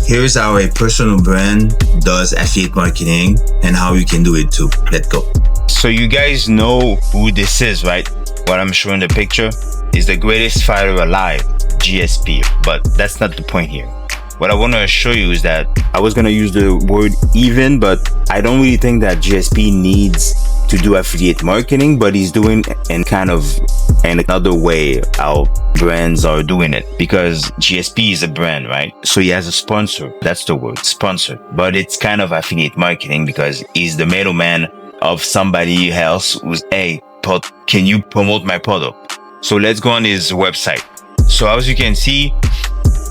Here's how a personal brand does affiliate marketing and how you can do it too. Let's go. So you guys know who this is, right? What I'm showing the picture is the greatest fighter alive, GSP. But that's not the point here. What I want to show you is that I was going to use the word even, but I don't really think that GSP needs to do affiliate marketing, but he's doing in kind of another way how brands are doing it, because GSP is a brand, right? So he has a sponsor. That's the word, sponsor. But it's kind of affiliate marketing because he's the middleman of somebody else who's, hey, can you promote my product? So let's go on his website. So as you can see,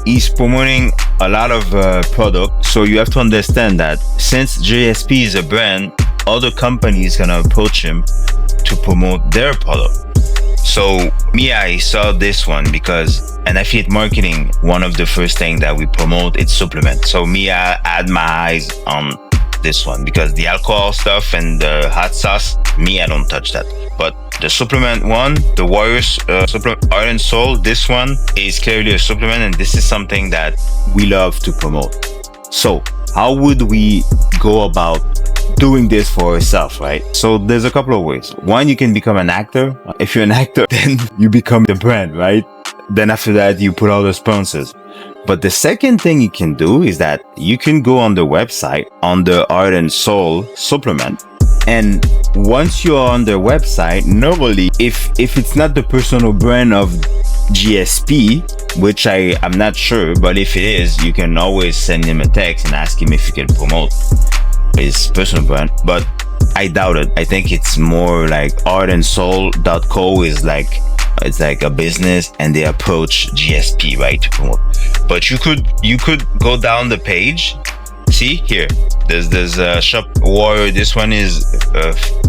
he's promoting a lot of product. So you have to understand that since GSP is a brand, other companies gonna approach him to promote their product. So I saw this one because in affiliate marketing, one of the first things that we promote is supplement. So I had my eyes on this one because the alcohol stuff and the hot sauce, I don't touch that. But the supplement one, the Warriors supplement, Heart and Soul, this one is clearly a supplement, and this is something that we love to promote. So how would we go about doing this for ourselves, right? So there's a couple of ways. One, you can become an actor. If you're an actor, then you become the brand, right? Then after that, you put all the sponsors. But the second thing you can do is that you can go on the website on the Heart and Soul supplement. And once you're on their website, normally, if it's not the personal brand of GSP, which I'm not sure, but if it is, you can always send him a text and ask him if you can promote his personal brand. But I doubt it. I think it's more like heartandsoul.co is like, it's like a business and they approach GSP, right, to promote. But you could go down the page. See here, there's a shop Warrior. This one is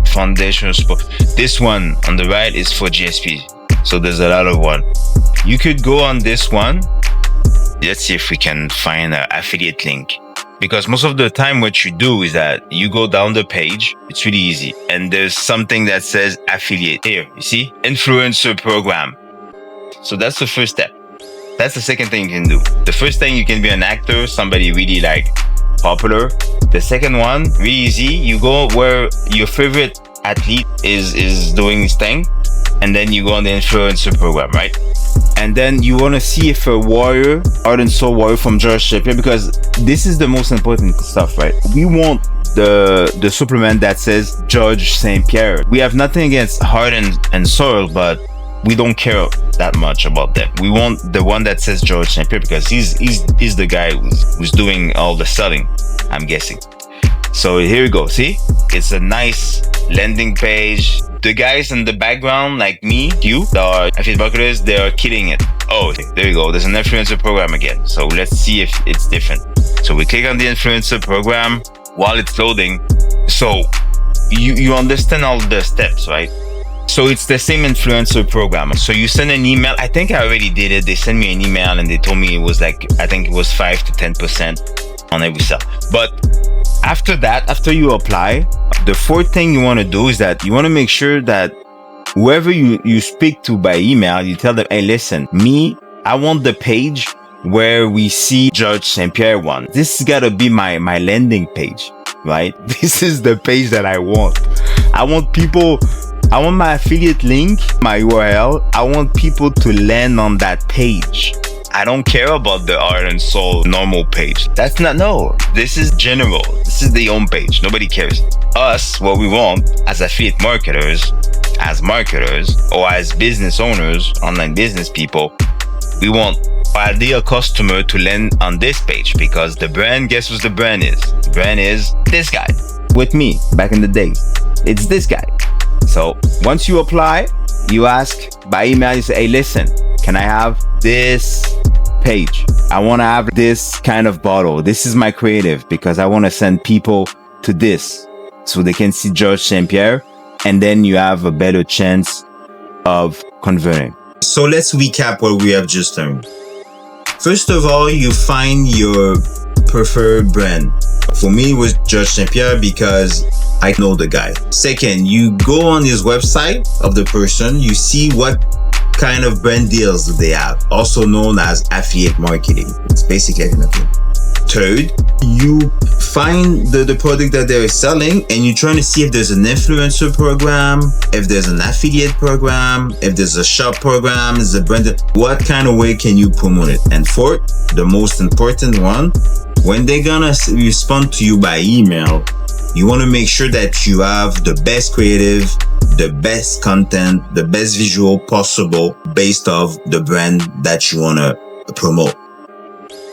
foundational support. This one on the right is for GSP. So there's a lot of one. You could go on this one. Let's see if we can find an affiliate link. Because most of the time what you do is that you go down the page. It's really easy. And there's something that says affiliate here. You see? Influencer program. So that's the first step. That's the second thing you can do. The first thing, you can be an actor, somebody really like popular. The second one, really easy. You go where your favorite athlete is doing his thing. And then you go on the influencer program, right? And then you want to see if a Warrior, Heart and Soul Warrior from George St. Pierre, because this is the most important stuff, right? We want the supplement that says George St. Pierre. We have nothing against Heart and Soul, but we don't care that much about them. We want the one that says George St. Pierre because he's the guy who's doing all the selling, I'm guessing. So here we go. See, it's a nice landing page. The guys in the background, like me, you, the affiliate marketers, they are killing it. Oh, there you go. There's an influencer program again. So let's see if it's different. So we click on the influencer program while it's loading. So you understand all the steps, right? So it's the same influencer program. So you send an email. I think I already did it. They sent me an email and they told me it was like, I think it was 5 to 10% on every sale. But after that, after you apply, the fourth thing you want to do is that you want to make sure that whoever you speak to by email, you tell them, hey, listen, I want the page where we see George St. Pierre one. This has got to be my landing page, right? This is the page that I want. I want my affiliate link, my URL. I want people to land on that page. I don't care about the Heart and Soul normal page. This is general. This is the home page. Nobody cares. Us, what we want as affiliate marketers, as marketers, or as business owners, online business people, we want our ideal customer to land on this page because the brand, guess what the brand is? The brand is this guy. With me, back in the days. It's this guy. So once you apply, you ask by email, you say, hey, listen, can I have this page? I want to have this kind of bottle. This is my creative because I want to send people to this so they can see George St. Pierre, and then you have a better chance of converting. So let's recap what we have just learned. First of all, you find your preferred brand. For me, it was George St. Pierre because I know the guy. Second, you go on his website of the person, you see what kind of brand deals do they have, also known as affiliate marketing. It's basically nothing. Third, you find the product that they're selling and you're trying to see if there's an influencer program, if there's an affiliate program, if there's a shop program, is a brand, what kind of way can you promote it? And fourth, the most important one, when they're gonna respond to you by email, you want to make sure that you have the best creative, the best content, the best visual possible based off the brand that you want to promote.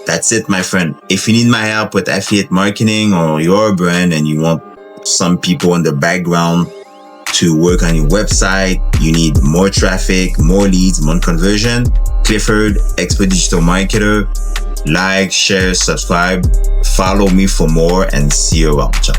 That's it, my friend. If you need my help with affiliate marketing or your brand and you want some people in the background to work on your website, you need more traffic, more leads, more conversion, Clifford, Expert Digital Marketer. Like, share, subscribe, follow me for more, and see you around. Ciao.